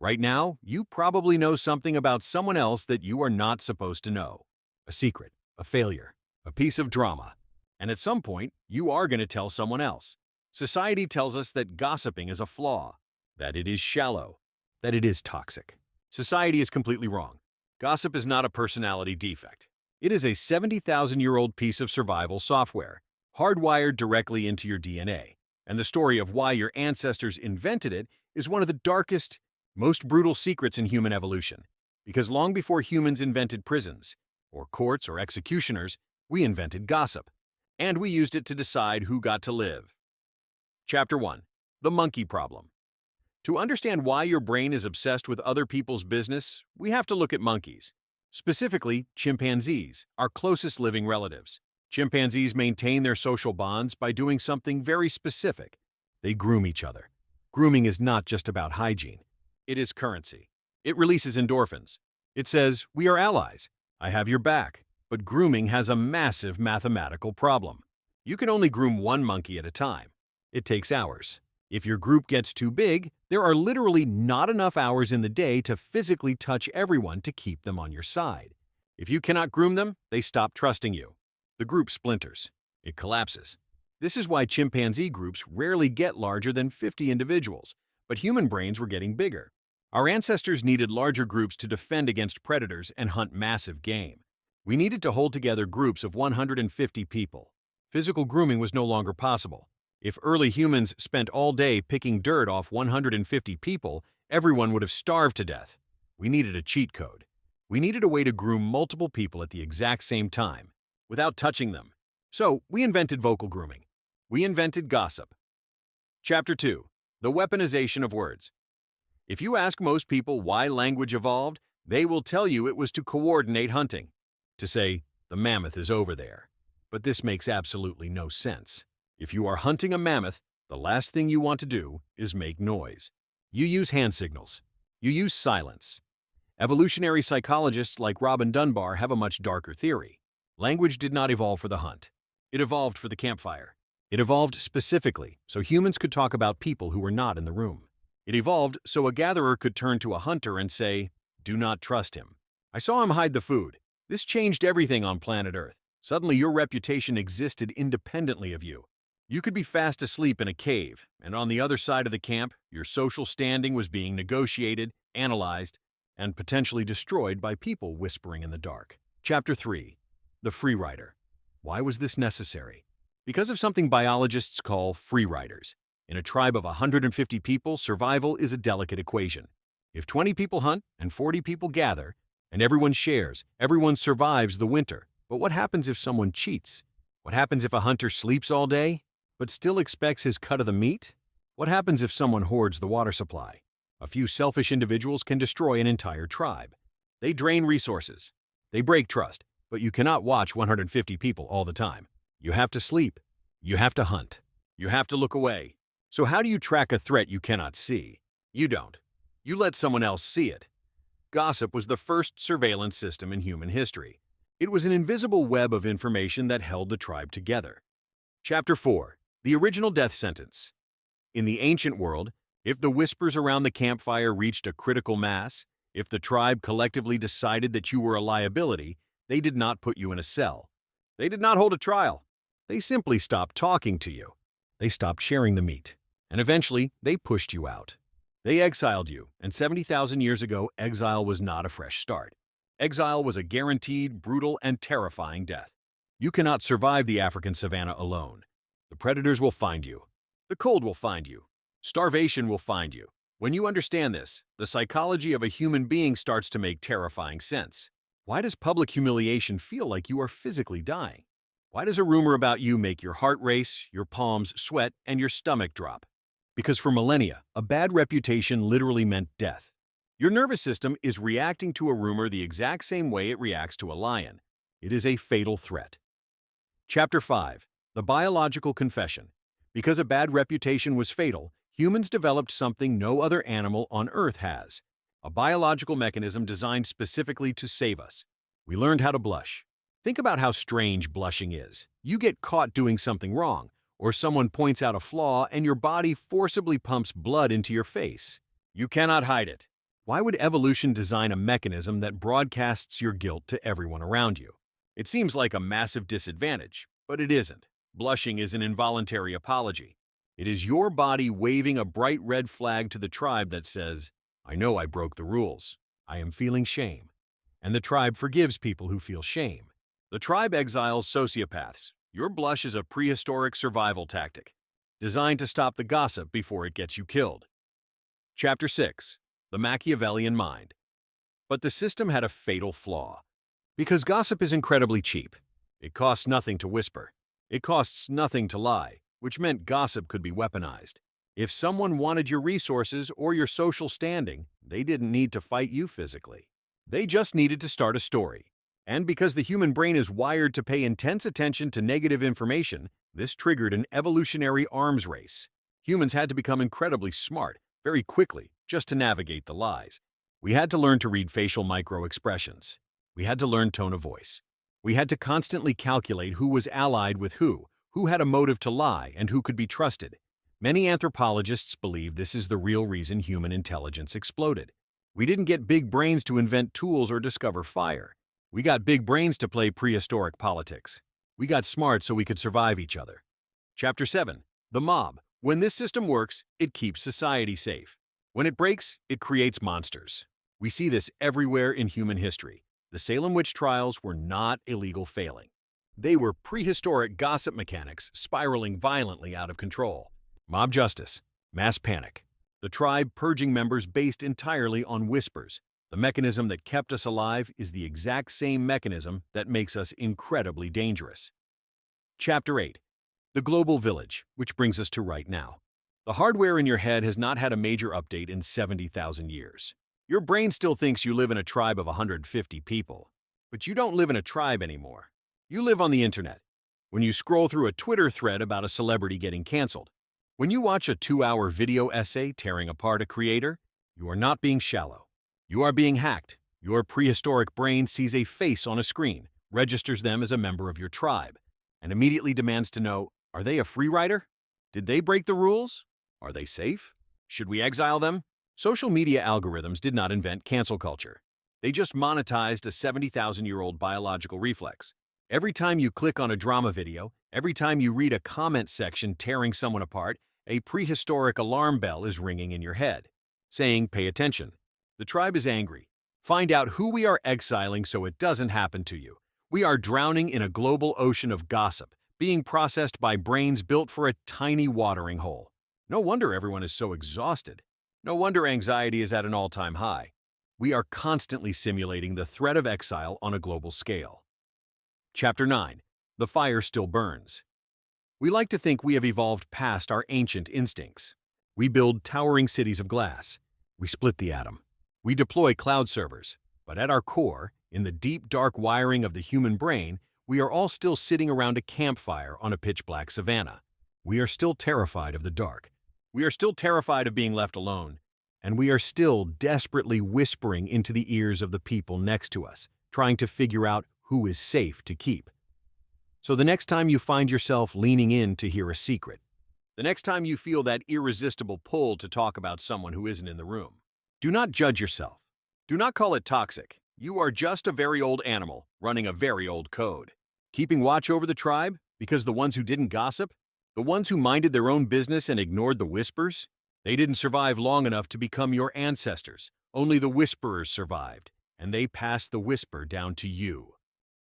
Right now, you probably know something about someone else that you are not supposed to know. A secret, a failure, a piece of drama. And at some point, you are going to tell someone else. Society tells us that gossiping is a flaw, that it is shallow, that it is toxic. Society is completely wrong. Gossip is not a personality defect. It is a 70,000-year-old piece of survival software, hardwired directly into your DNA. And the story of why your ancestors invented it is one of the darkest, most brutal secrets in human evolution. Because long before humans invented prisons, or courts or executioners, we invented gossip. And we used it to decide who got to live. Chapter 1. The Monkey Problem. To understand why your brain is obsessed with other people's business, we have to look at monkeys. Specifically, chimpanzees, our closest living relatives. Chimpanzees maintain their social bonds by doing something very specific. They groom each other. Grooming is not just about hygiene. It is currency. It releases endorphins. It says, "We are allies. I have your back." But grooming has a massive mathematical problem. You can only groom one monkey at a time. It takes hours. If your group gets too big, there are literally not enough hours in the day to physically touch everyone to keep them on your side. If you cannot groom them, they stop trusting you. The group splinters. It collapses. This is why chimpanzee groups rarely get larger than 50 individuals, but human brains were getting bigger. Our ancestors needed larger groups to defend against predators and hunt massive game. We needed to hold together groups of 150 people. Physical grooming was no longer possible. If early humans spent all day picking dirt off 150 people, everyone would have starved to death. We needed a cheat code. We needed a way to groom multiple people at the exact same time, without touching them. So, we invented vocal grooming. We invented gossip. Chapter 2. The Weaponization of Words. If you ask most people why language evolved, they will tell you it was to coordinate hunting. To say, "The mammoth is over there." But this makes absolutely no sense. If you are hunting a mammoth, the last thing you want to do is make noise. You use hand signals. You use silence. Evolutionary psychologists like Robin Dunbar have a much darker theory. Language did not evolve for the hunt. It evolved for the campfire. It evolved specifically so humans could talk about people who were not in the room. It evolved so a gatherer could turn to a hunter and say, "Do not trust him. I saw him hide the food." This changed everything on planet Earth. Suddenly your reputation existed independently of you. You could be fast asleep in a cave, and on the other side of the camp, your social standing was being negotiated, analyzed, and potentially destroyed by people whispering in the dark. Chapter 3. The Free Rider. Why was this necessary? Because of something biologists call free riders. In a tribe of 150 people, survival is a delicate equation. If 20 people hunt and 40 people gather, and everyone shares, everyone survives the winter. But what happens if someone cheats? What happens if a hunter sleeps all day, but still expects his cut of the meat? What happens if someone hoards the water supply? A few selfish individuals can destroy an entire tribe. They drain resources. They break trust. But you cannot watch 150 people all the time. You have to sleep. You have to hunt. You have to look away. So how do you track a threat you cannot see? You don't. You let someone else see it. Gossip was the first surveillance system in human history. It was an invisible web of information that held the tribe together. Chapter 4. The Original Death Sentence. In the ancient world, if the whispers around the campfire reached a critical mass, if the tribe collectively decided that you were a liability, they did not put you in a cell. They did not hold a trial. They simply stopped talking to you. They stopped sharing the meat. And eventually, they pushed you out. They exiled you, and 70,000 years ago, exile was not a fresh start. Exile was a guaranteed, brutal, and terrifying death. You cannot survive the African savanna alone. The predators will find you. The cold will find you. Starvation will find you. When you understand this, the psychology of a human being starts to make terrifying sense. Why does public humiliation feel like you are physically dying? Why does a rumor about you make your heart race, your palms sweat, and your stomach drop? Because for millennia, a bad reputation literally meant death. Your nervous system is reacting to a rumor the exact same way it reacts to a lion. It is a fatal threat. Chapter 5. The Biological Confession. Because a bad reputation was fatal, humans developed something no other animal on Earth has. A biological mechanism designed specifically to save us. We learned how to blush. Think about how strange blushing is. You get caught doing something wrong, or someone points out a flaw and your body forcibly pumps blood into your face. You cannot hide it. Why would evolution design a mechanism that broadcasts your guilt to everyone around you? It seems like a massive disadvantage, but it isn't. Blushing is an involuntary apology. It is your body waving a bright red flag to the tribe that says, I know I broke the rules. I am feeling shame. And the tribe forgives people who feel shame. The tribe exiles sociopaths. Your blush is a prehistoric survival tactic, designed to stop the gossip before it gets you killed. Chapter 6. The Machiavellian Mind. But the system had a fatal flaw. Because gossip is incredibly cheap. It costs nothing to whisper. It costs nothing to lie, which meant gossip could be weaponized. If someone wanted your resources or your social standing, they didn't need to fight you physically. They just needed to start a story. And because the human brain is wired to pay intense attention to negative information, this triggered an evolutionary arms race. Humans had to become incredibly smart, very quickly, just to navigate the lies. We had to learn to read facial micro-expressions. We had to learn tone of voice. We had to constantly calculate who was allied with who had a motive to lie, and who could be trusted. Many anthropologists believe this is the real reason human intelligence exploded. We didn't get big brains to invent tools or discover fire. We got big brains to play prehistoric politics. We got smart so we could survive each other. Chapter 7. The Mob. When this system works, it keeps society safe. When it breaks, it creates monsters. We see this everywhere in human history. The Salem witch trials were not illegal failing. They were prehistoric gossip mechanics spiraling violently out of control. Mob justice, mass panic. The tribe purging members based entirely on whispers. The mechanism that kept us alive is the exact same mechanism that makes us incredibly dangerous. Chapter 8. The Global Village, which brings us to right now. The hardware in your head has not had a major update in 70,000 years. Your brain still thinks you live in a tribe of 150 people, but you don't live in a tribe anymore. You live on the internet. When you scroll through a Twitter thread about a celebrity getting canceled, when you watch a 2-hour video essay tearing apart a creator, you are not being shallow. You are being hacked. Your prehistoric brain sees a face on a screen, registers them as a member of your tribe, and immediately demands to know, are they a free rider? Did they break the rules? Are they safe? Should we exile them? Social media algorithms did not invent cancel culture. They just monetized a 70,000-year-old biological reflex. Every time you click on a drama video, every time you read a comment section tearing someone apart, a prehistoric alarm bell is ringing in your head, saying, pay attention. The tribe is angry. Find out who we are exiling so it doesn't happen to you. We are drowning in a global ocean of gossip, being processed by brains built for a tiny watering hole. No wonder everyone is so exhausted. No wonder anxiety is at an all-time high. We are constantly simulating the threat of exile on a global scale. Chapter 9. The Fire Still Burns. We like to think we have evolved past our ancient instincts. We build towering cities of glass. We split the atom. We deploy cloud servers. But at our core, in the deep, dark wiring of the human brain, we are all still sitting around a campfire on a pitch-black savanna. We are still terrified of the dark. We are still terrified of being left alone, and we are still desperately whispering into the ears of the people next to us, trying to figure out who is safe to keep. So the next time you find yourself leaning in to hear a secret, the next time you feel that irresistible pull to talk about someone who isn't in the room, do not judge yourself. Do not call it toxic. You are just a very old animal running a very old code. Keeping watch over the tribe because the ones who didn't gossip, the ones who minded their own business and ignored the whispers, they didn't survive long enough to become your ancestors. Only the whisperers survived, and they passed the whisper down to you.